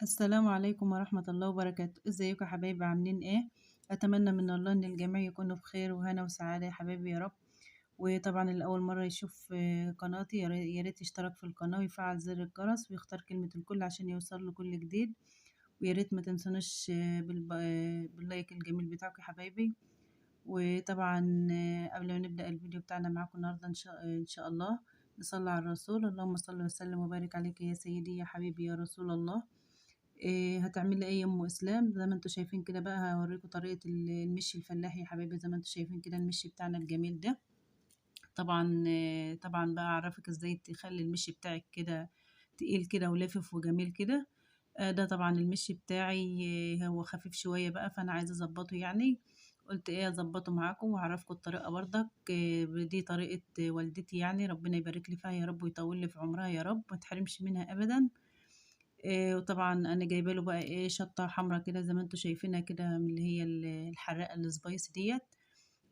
السلام عليكم ورحمة الله وبركاته. ازيكم يا حبايبي، عاملين ايه؟ اتمنى من الله ان الجميع يكونوا بخير وهنا وسعادة يا حبايبي يا رب. وطبعا اللي اول مرة يشوف قناتي يا ريت يشترك في القناة ويفعل زر الجرس ويختار كلمة الكل عشان يوصل له كل جديد. ويا ريت ما تنسونوش باللايك الجميل بتاعكم يا حبايبي. وطبعا قبل ما نبدأ الفيديو بتاعنا معاكم النهاردة إن شاء الله نصلي على الرسول. اللهم صل وسلم وبارك عليك يا سيدي يا حبيبي يا رسول الله. هتعملي ايه يا ام اسلام؟ زي ما انتوا شايفين كده بقى هوريكم طريقه المشي الفلاحي يا حبايبي. زي ما انتوا شايفين كده المشي بتاعنا الجميل ده. طبعا بقى اعرفك ازاي تخلي المشي بتاعك كده تقيل كده ولافف وجميل كده. ده طبعا المشي بتاعي هو خفيف شويه بقى، فانا عايزه اظبطه يعني. قلت ايه اظبطه معاكم واعرفكم الطريقه برضك. دي طريقه والدتي، يعني ربنا يبارك لي فيها يا رب ويطول لي في عمرها يا رب، ما تحرمش منها ابدا. وطبعًا أنا جايبة له بقى إيه، شطة حمرا كده زي ما أنتم شايفينها كده، من اللي هي الحراقة الspicy ديّة.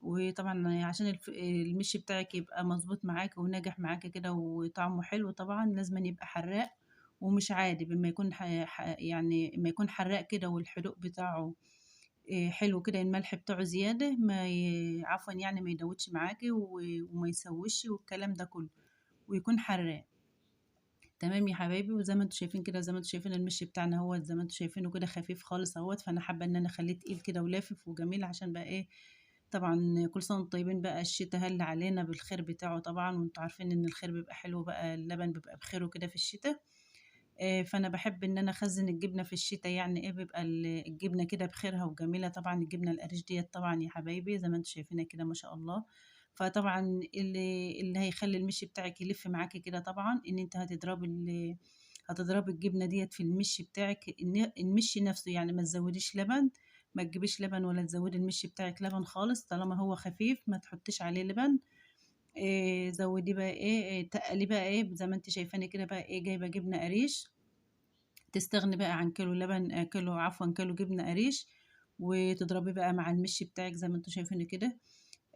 وطبعًا عشان المِش بتاعِك يبقى مضبوط معاكِ وناجح معاكِ كده وطعمه حلو، طبعًا لازمًا يبقى حراق ومش عادي. أمّا يكون يعني أمّا يكون حراق كده والحروق بتاعه حلو كده، الملح بتاعه زيادة، ما عفوًا يعني ما يدوِّدش معاكِ وما يسوِّش والكلام ده كله، ويكون حراق. تمام يا حبايبي. وزي ما انتم شايفين كده، زي ما انتم شايفين المشي بتاعنا اهوت، زي ما انتم شايفينه كده خفيف خالص اهوت. فانا حابه ان انا اخليه تقيل كده ولافف وجميل عشان بقى ايه. طبعا كل سنه وانتم طيبين بقى، الشتاء هل علينا بالخير بتاعه طبعا، وانتم عارفين ان الخير بيبقى حلو بقى، اللبن بيبقى بخيره كده في الشتاء. فانا بحب ان انا اخزن الجبنه في الشتاء، يعني ايه بيبقى الجبنه كده بخيرها وجميله. طبعا الجبنه القريش ديت طبعا يا حبايبي زي ما انتم شايفينها كده ما شاء الله. فطبعا اللي هيخلي المشي بتاعك يلف معاكي كده طبعا ان انت هتضربي الجبنه ديت في المشي بتاعك، المشي نفسه يعني ما تزوديش لبن. ما تجيبيش لبن ولا تزودي المشي بتاعك لبن خالص، طالما هو خفيف ما تحطيش عليه لبن. زوديه بقى ايه، تقليه بقى ايه زي ما انت شايفاني كده بقى ايه، جايبه جبنه قريش. تستغني بقى عن كيلو لبن، كيلو عفوا كيلو جبنة قريش. وتضربيه بقى مع المش بتاعك زي ما انتوا شايفين كده.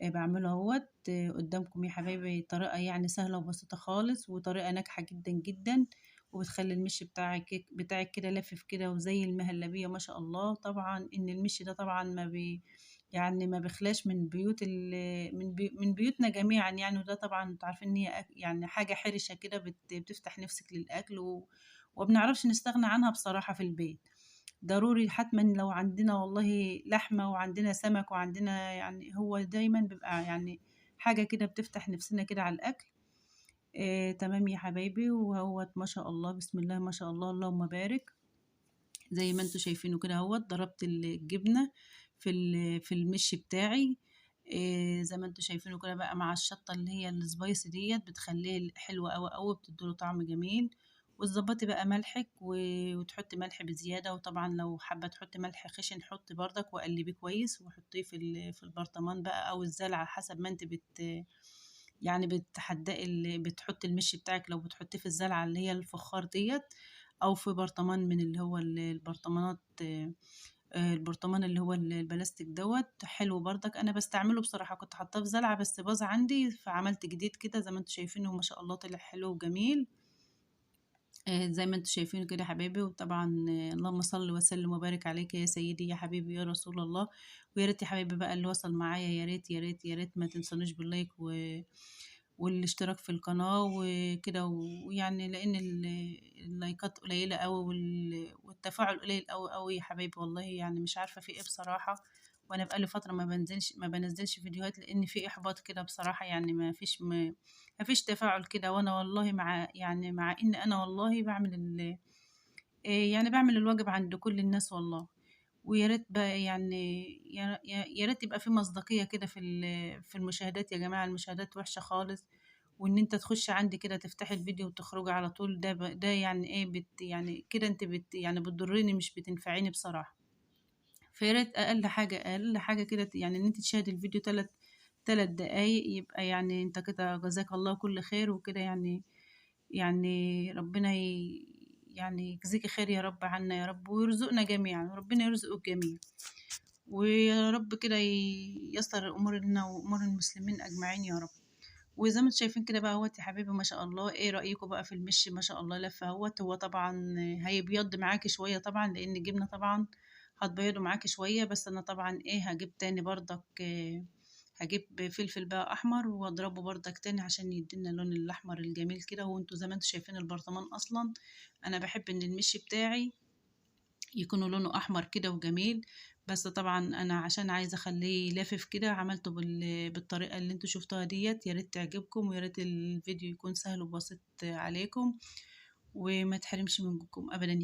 بعمله اهوت قدامكم يا حبايبي. طريقة يعني سهلة وبسيطة خالص، وطريقة ناجحة جدا جدا. وبتخلي المش بتاعك كده لافف كده وزي المهلبية ما شاء الله. طبعا ان المش ده طبعا يعني ما بيخلاش من من بيوتنا جميعا يعني. وده طبعا انتوا عارفين ان هي يعني حاجة حرشة كده بتفتح نفسك للأكل وبنعرفش نستغنى عنها بصراحة في البيت. ضروري حتما لو عندنا والله لحمة وعندنا سمك وعندنا، يعني هو دايما بيبقى يعني حاجة كده بتفتح نفسنا كده على الأكل. تمام يا حبايبي. وهو ما شاء الله بسم الله ما شاء الله اللهم بارك. زي ما انتوا شايفينه كده اهوت، ضربت الجبنة في المش بتاعي. زي ما انتوا شايفينه كده بقى مع الشطة اللي هي السبايس ديت، بتخليه حلو قوي قوي، بتديله طعم جميل. وتظبطي بقى ملحك وتحطي ملح بزيادة. وطبعا لو حابة تحطي ملح خشن حطي بردك وقلبيه كويس وحطيه في البرطمان بقى او الزلعة حسب ما انت يعني بتحدقي بتحطي المش بتاعك. لو بتحطيه في الزلعة اللي هي الفخار ديت، او في برطمان من اللي هو البرطمانات، البرطمان اللي هو البلاستيك دوت حلو برضك. انا بستعمله بصراحة، كنت حاطاه في زلعة بس باظ عندي فعملت جديد كده زي ما انتوا شايفينه ما شاء الله طلع حلو وجميل. زي ما انتوا شايفين كده يا حبايبي. وطبعا اللهم صل وسلم وبارك عليك يا سيدي يا حبيبي يا رسول الله. ويا ريت يا حبايبي بقى اللي وصل معايا، يا ريت يا ريت يا ريت ما تنسونوش باللايك والاشتراك في القناة وكده. ويعني لأن اللايكات قليلة أوي والتفاعل قليل أوي أوي يا حبايبي، والله يعني مش عارفة في ايه بصراحة. وانا بقالي فترة ما بنزلش فيديوهات لأن في إحباط كده بصراحة، يعني ما فيش تفاعل كده. وانا والله مع ان انا والله بعمل يعني بعمل الواجب عند كل الناس والله. ويا ريت بقى يعني يا ريت يبقى في مصداقية كده في المشاهدات يا جماعة. المشاهدات وحشة خالص. وان انت تخش عندي كده تفتحي الفيديو وتخرجي على طول، ده يعني ايه يعني كده انت يعني بتضرني مش بتنفعيني بصراحة. فيا ريت اقل حاجة كده يعني ان انت تشاهدي الفيديو 3 دقايق، يبقى يعني انت كده جزاك الله كل خير وكده يعني. يعني ربنا يعني يجزيكي خير يا رب عنا يا رب، ويرزقنا جميعا وربنا يرزق الجميع. ويا رب كده ييسر أمورنا وأمور المسلمين أجمعين يا رب. وزي ما أنتم شايفين كده بقى أهوّة يا حبايبي ما شاء الله، إيه رأيكم بقى في المِش ما شاء الله لَف أهوّة، هو طبعًا هيبيض معاكِ شوية طبعًا لإن الجبنة طبعًا هتبيضه معاكِ شوية، بس أنا طبعًا إيه هاجيب تاني برضك هاجيب فلفل بقى أحمر وأضربه برضك تاني عشان يدّينا اللون الأحمر الجميل كده، وأنتم زي ما أنتم شايفين البرطمان أصلًا أنا باحب إن المِش بتاعي يكونوا لونه أحمر كده وجميل، بس طبعًا أنا عشان عايزة أخلّيه لافف كده عملته بالطريقة اللي أنتم شُفتوها ديّة، يا ريت تعجبكم ويا ريت الفيديو يكون سهل وبسيط عليكم، وما يتحرمش منكم أبدًا يا